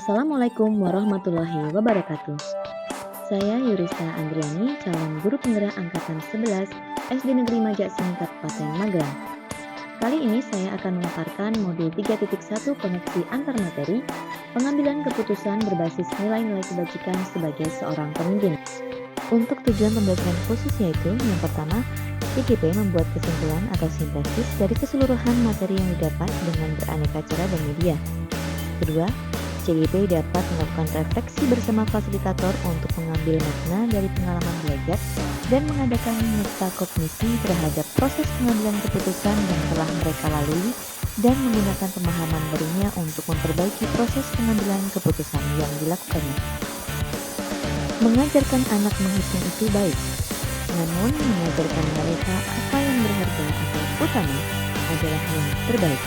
Assalamualaikum warahmatullahi wabarakatuh. Saya Yurista Andriani, calon guru penggerak angkatan 11 SD Negeri Majak Sini Kabupaten Magelang. Kali ini saya akan memaparkan modul 3.1 koneksi antar materi, pengambilan keputusan berbasis nilai-nilai kebajikan sebagai seorang pemimpin. Untuk tujuan pembelajaran khusus yaitu yang pertama, CGP membuat kesimpulan atau sintesis dari keseluruhan materi yang didapat dengan beraneka cara dan media. Kedua, CGP dapat melakukan refleksi bersama fasilitator untuk mengambil makna dari pengalaman belajar dan mengadakan metakognisi terhadap proses pengambilan keputusan yang telah mereka lalui dan menggunakan pemahaman barunya untuk memperbaiki proses pengambilan keputusan yang dilakukannya. Mengajarkan anak menghitung itu baik, namun mengajarkan mereka apa yang berharga atau utama adalah yang terbaik.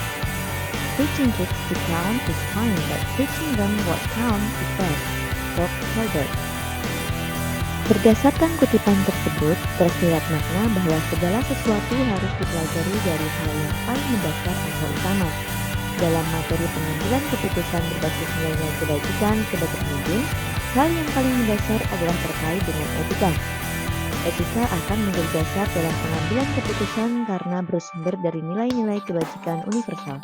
Teaching kids to count is fine, but teaching them what counts is best. Bob Herbert. Berdasarkan kutipan tersebut, tersirat makna bahwa segala sesuatu harus dipelajari dari hal yang paling mendasar atau utama. Dalam materi pengambilan keputusan berbasis nilai-nilai kebajikan sebagai pemimpin, hal yang paling mendasar adalah terkait dengan etika. Etika akan menjadi dasar dalam pengambilan keputusan karena bersumber dari nilai-nilai kebajikan universal.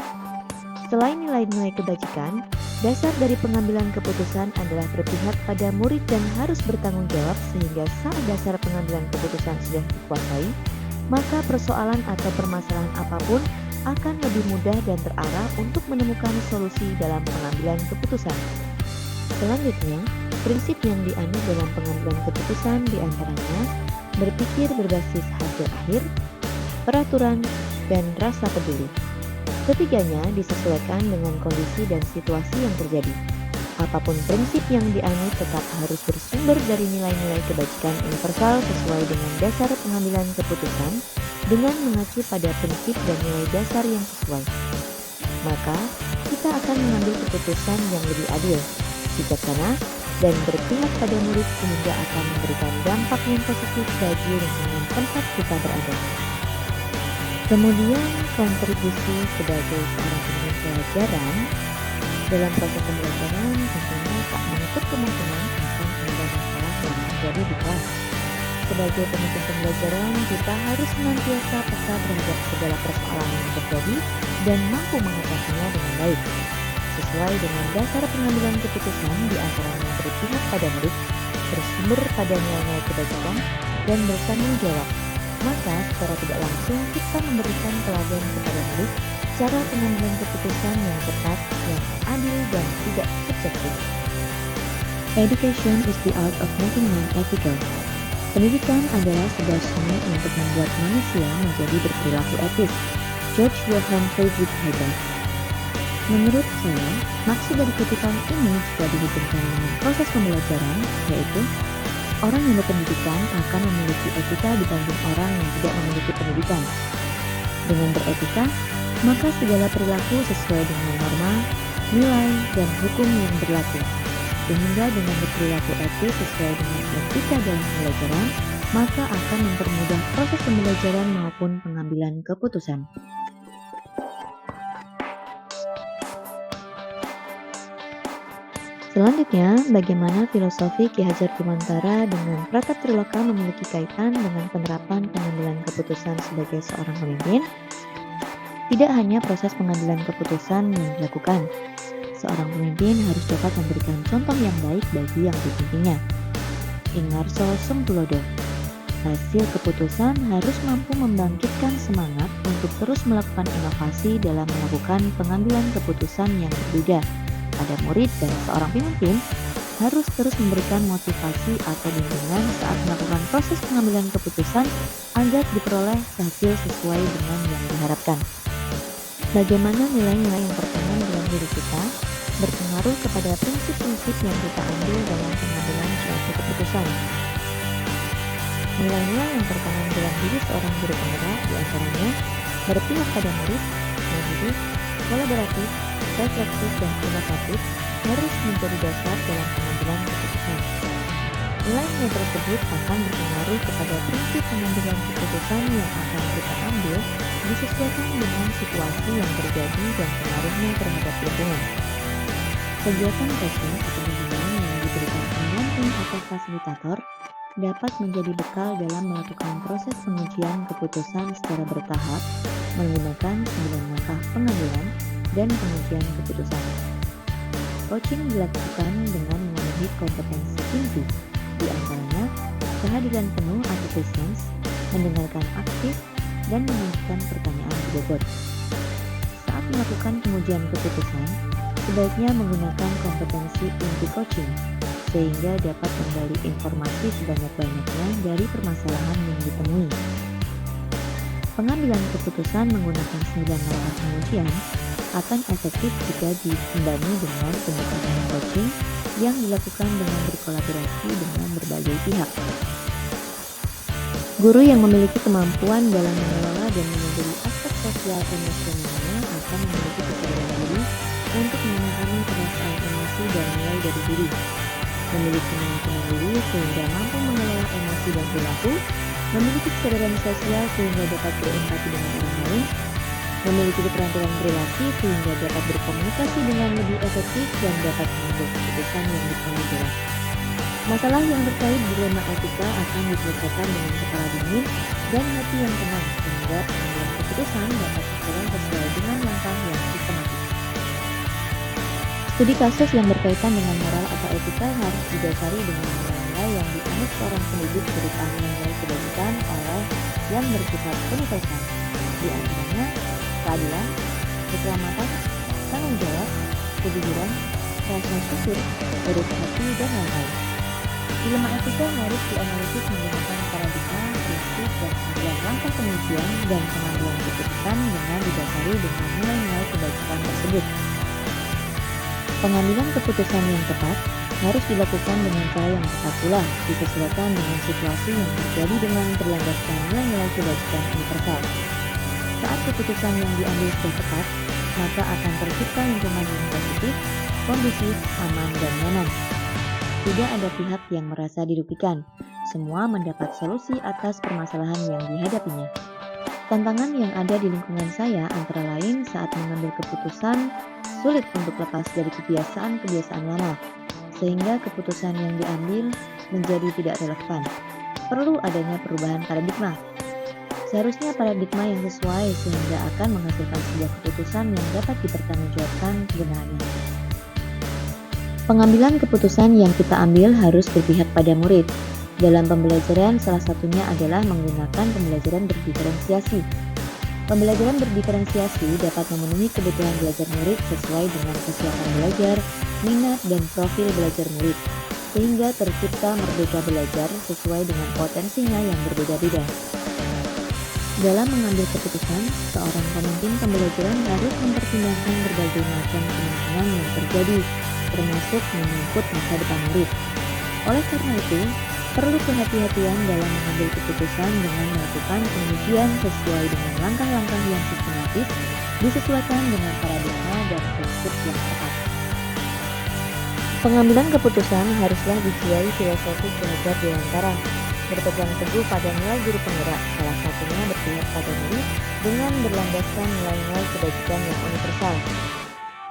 Selain nilai-nilai kebajikan, dasar dari pengambilan keputusan adalah berpihak pada murid dan harus bertanggung jawab sehingga saat dasar pengambilan keputusan sudah dikuasai, maka persoalan atau permasalahan apapun akan lebih mudah dan terarah untuk menemukan solusi dalam pengambilan keputusan. Selanjutnya, prinsip yang dianut dalam pengambilan keputusan diantaranya berpikir berbasis hasil akhir, peraturan, dan rasa peduli. Ketiganya disesuaikan dengan kondisi dan situasi yang terjadi. Apapun prinsip yang dianut tetap harus bersumber dari nilai-nilai kebajikan universal sesuai dengan dasar pengambilan keputusan dengan mengacu pada prinsip dan nilai dasar yang sesuai. Maka, kita akan mengambil keputusan yang lebih adil, bijaksana, dan berpihak pada murid sehingga akan memberikan dampak yang positif bagi lingkungan tempat kita berada. Kemudian, kontribusi sebagai seorang pemimpin pelajaran dalam proses pembelajaran tentunya tak menutup kemungkinan akan ada masalah yang terjadi di kelas. Sebagai pemimpin pembelajaran, kita harus senantiasa peka terhadap segala persoalan yang terjadi dan mampu mengatasinya dengan baik. Sesuai dengan dasar pengambilan keputusan di antaranya berpihak pada murid, bersumber pada nilai-nilai kebajikan, dan bertanggung jawab. Maka secara tidak langsung kita memberikan teladan kepada murid cara pengambilan keputusan yang tepat, yang adil dan tidak subjektif. Education is the art of making man ethical. Pendidikan adalah sebuah seni untuk membuat manusia menjadi berperilaku etis. George Wilhelm Friedrich Hegel. Menurut saya, maksud dari kutipan ini jika dihubungkan dengan proses pembelajaran, yaitu orang yang berpendidikan akan memiliki etika dibanding orang yang tidak memiliki pendidikan. Dengan beretika, maka segala perilaku sesuai dengan norma, nilai, dan hukum yang berlaku. Sehingga dengan berperilaku etis sesuai dengan etika dalam pembelajaran, maka akan mempermudah proses pembelajaran maupun pengambilan keputusan. Selanjutnya, bagaimana filosofi Ki Hajar Dewantara dengan Pratap Triloka memiliki kaitan dengan penerapan pengambilan keputusan sebagai seorang pemimpin? Tidak hanya proses pengambilan keputusan yang dilakukan, seorang pemimpin harus dapat memberikan contoh yang baik bagi yang dipimpinnya. Ingarso Sengtulodo. Hasil keputusan harus mampu membangkitkan semangat untuk terus melakukan inovasi dalam melakukan pengambilan keputusan yang berbeda. Pada murid dan seorang pemimpin harus terus memberikan motivasi atau bimbingan saat melakukan proses pengambilan keputusan agar diperoleh hasil sesuai dengan yang diharapkan. Bagaimana nilai-nilai yang tertanam dalam diri kita berpengaruh kepada prinsip-prinsip yang kita ambil dalam pengambilan suatu keputusan. Nilai-nilai yang tertanam dalam diri seorang guru penggerak diantaranya berpihak pada murid, mandiri, kolaboratif, refleksif, dan inovatif harus menjadi dasar dalam pengambilan keputusan. Nilai-nilai tersebut akan berpengaruh kepada prinsip pengambilan keputusan yang akan kita ambil disesuaikan dengan situasi yang terjadi dan pengaruhnya terhadap lingkungan. Kegiatan coaching atau bimbingan yang diberikan pendamping atau fasilitator dapat menjadi bekal dalam melakukan proses pengujian keputusan secara bertahap menggunakan 9 langkah pengambilan dan pengujian keputusan. Coaching dilakukan dengan memenuhi kompetensi inti, di antaranya kehadiran penuh atau presence, mendengarkan aktif, dan mengajukan pertanyaan bobot. Saat melakukan pengujian keputusan, sebaiknya menggunakan kompetensi inti coaching, sehingga dapat menggali informasi sebanyak-banyaknya dari permasalahan yang ditemui. Pengambilan keputusan menggunakan 9 langkah pengujian akan efektif jika diimbangi dengan pendekatan coaching yang dilakukan dengan berkolaborasi dengan berbagai pihak. Guru yang memiliki kemampuan dalam mengelola dan menyadari aspek sosial emosionalnya akan memiliki kesadaran diri untuk memahami perasaan emosi dan nilai dari diri, memiliki manajemen diri sehingga mampu mengelola emosi dan perilaku, memiliki kesadaran sosial sehingga dapat berempati dengan orang lain, memiliki keterampilan berrelasi sehingga dapat berkomunikasi dengan lebih efektif dan dapat mengambil keputusan yang bertanggung jawab. Masalah yang terkait dilema etika akan diselesaikan dengan kepala dingin dan hati yang tenang sehingga pengambilan keputusan dapat berjalan sesuai dengan langkah yang sistematis. Studi kasus yang berkaitan dengan moral atau etika harus didasari dengan nilai-nilai yang dianut seorang pendidik berupa nilai kebajikan oleh yang bersifat universal, di antaranya keadilan, keselamatan, tanggung jawab, kejujuran, rasa syukur, urut hati, dan lain-lain. Dilema etika harus dianalisis menggunakan paradigma, prinsip, dan 9 langkah pengujian dan pengambilan keputusan dengan didasari dengan nilai-nilai kebajikan tersebut. Pengambilan keputusan yang tepat harus dilakukan dengan cara yang tepat pula, disesuaikan dengan situasi yang terjadi dengan berlandaskan nilai-nilai kebajikan universal. Saat keputusan yang diambil sudah tepat, maka akan tercipta lingkungan yang positif, kondusif, aman, dan nyaman. Tidak ada pihak yang merasa dirugikan, semua mendapat solusi atas permasalahan yang dihadapinya. Tantangan yang ada di lingkungan saya antara lain saat mengambil keputusan sulit untuk lepas dari kebiasaan-kebiasaan lama, sehingga keputusan yang diambil menjadi tidak relevan. Perlu adanya perubahan paradigma. Seharusnya paradigma yang sesuai sehingga akan menghasilkan sebuah keputusan yang dapat dipertanggungjawabkan kebenarannya. Pengambilan keputusan yang kita ambil harus berpihak pada murid. Dalam pembelajaran, salah satunya adalah menggunakan pembelajaran berdiferensiasi. Pembelajaran berdiferensiasi dapat memenuhi kebutuhan belajar murid sesuai dengan kesiapan belajar, minat, dan profil belajar murid, sehingga tercipta merdeka belajar sesuai dengan potensinya yang berbeda-beda. Dalam mengambil keputusan, seorang pemimpin pembelajaran harus mempertimbangkan berbagai macam kemungkinan yang terjadi, termasuk menyangkut masa depan murid. Oleh karena itu, perlu kehati-hatian dalam mengambil keputusan dengan melakukan pengujian sesuai dengan langkah-langkah yang sistematis, disesuaikan dengan paradigma dan prinsip yang tepat. Pengambilan keputusan haruslah dijiwai filosofi belajar dewantara, berpegang teguh pada nilai guru penggerak, salah satunya berpihak pada murid dengan berlandaskan nilai-nilai kebajikan yang universal.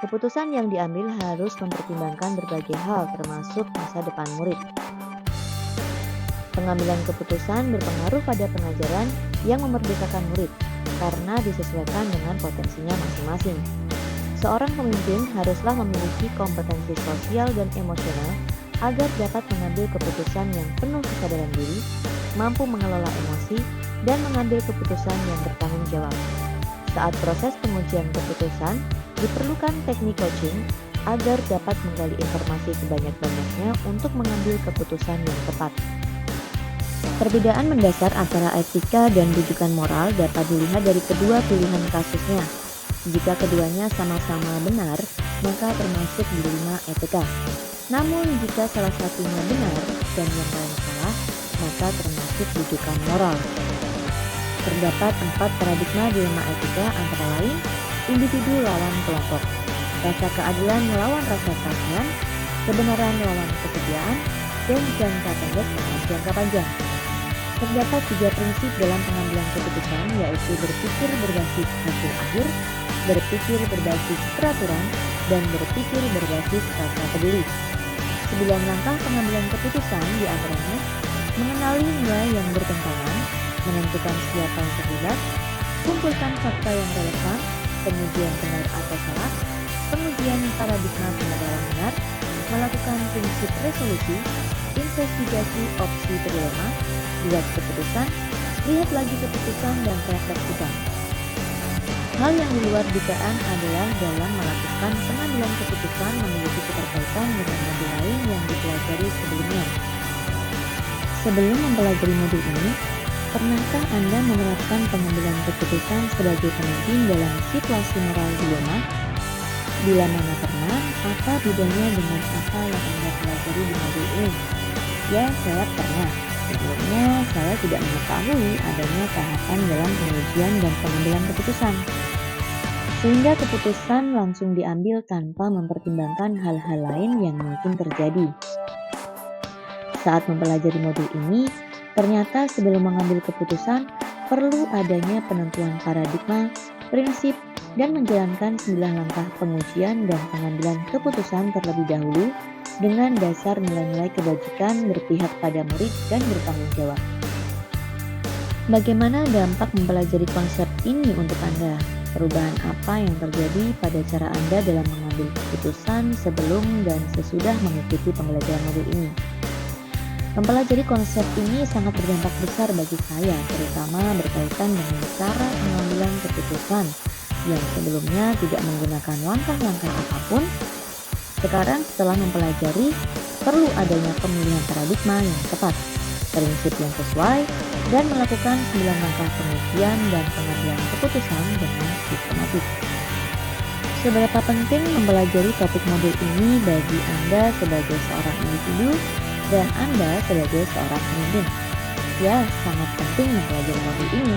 Keputusan yang diambil harus mempertimbangkan berbagai hal termasuk masa depan murid. Pengambilan keputusan berpengaruh pada pengajaran yang memerdekakan murid karena disesuaikan dengan potensinya masing-masing. Seorang pemimpin haruslah memiliki kompetensi sosial dan emosional agar dapat mengambil keputusan yang penuh kesadaran diri, mampu mengelola emosi, dan mengambil keputusan yang bertanggung jawab. Saat proses pengujian keputusan, diperlukan teknik coaching agar dapat menggali informasi sebanyak-banyaknya untuk mengambil keputusan yang tepat. Perbedaan mendasar antara etika dan rujukan moral dapat dilihat dari kedua pilihan kasusnya. Jika keduanya sama-sama benar, maka termasuk dilema etika. Namun jika salah satunya benar dan yang lain salah, maka termasuk rujukan moral. Terdapat 4 paradigma dilema etika antara lain individu lawan kelompok, rasa keadilan melawan rasa keadilan, kebenaran melawan kesetiaan, dan jangka pendek melawan jangka panjang. Terdapat 3 prinsip dalam pengambilan keputusan, yaitu berpikir berbasis hasil akhir, berpikir berbasis peraturan, dan berpikir berbasis rasa peduli. 9 langkah pengambilan keputusan diantaranya mengenali nilai yang bertentangan, menentukan siapa yang terlibat, kumpulkan fakta yang relevan, pengujian benar atau salah, pengujian paradigma pengetahuan benar, melakukan prinsip resolusi, investigasi opsi dilema, buat keputusan, lihat lagi keputusan dan refleksikan. Hal yang di luar dugaan adalah dalam melakukan pengambilan keputusan memiliki keterkaitan dengan modul lain yang dipelajari sebelumnya. Sebelum mempelajari modul ini, pernahkah Anda menerapkan pengambilan keputusan sebagai pemimpin dalam situasi moral dilema? Bila mana pernah, apa bedanya dengan apa yang Anda pelajari di modul ini? Ya, saya pernah. Sebelumnya, saya tidak mengetahui adanya tahapan dalam pengujian dan pengambilan keputusan. Sehingga keputusan langsung diambil tanpa mempertimbangkan hal-hal lain yang mungkin terjadi. Saat mempelajari modul ini, ternyata sebelum mengambil keputusan, perlu adanya penentuan paradigma, prinsip, dan menjalankan 9 langkah pengujian dan pengambilan keputusan terlebih dahulu dengan dasar nilai-nilai kebajikan berpihak pada murid dan bertanggung jawab. Bagaimana dampak mempelajari konsep ini untuk Anda? Perubahan apa yang terjadi pada cara Anda dalam mengambil keputusan sebelum dan sesudah mengikuti pembelajaran modul ini? Mempelajari konsep ini sangat berdampak besar bagi saya, terutama berkaitan dengan cara pengambilan keputusan yang sebelumnya tidak menggunakan langkah-langkah apapun. Sekarang setelah mempelajari, perlu adanya pemilihan paradigma yang tepat, prinsip yang sesuai, dan melakukan 9 langkah pengujian dan pengambilan keputusan dengan sistematis. Seberapa penting mempelajari topik modul ini bagi Anda sebagai seorang individu dan Anda sebagai seorang pemimpin? Ya, sangat penting mempelajari modul ini,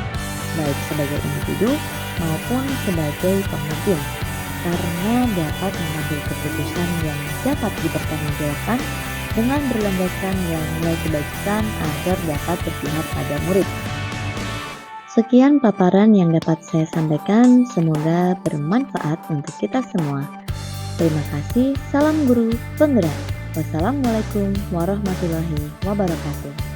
baik sebagai individu maupun sebagai pemimpin, karena dapat mengambil keputusan yang dapat dipertanggungjawabkan dengan berlandaskan nilai kebajikan agar dapat berpihak pada murid. Sekian paparan yang dapat saya sampaikan, semoga bermanfaat untuk kita semua. Terima kasih, salam guru penggerak. Wassalamualaikum warahmatullahi wabarakatuh.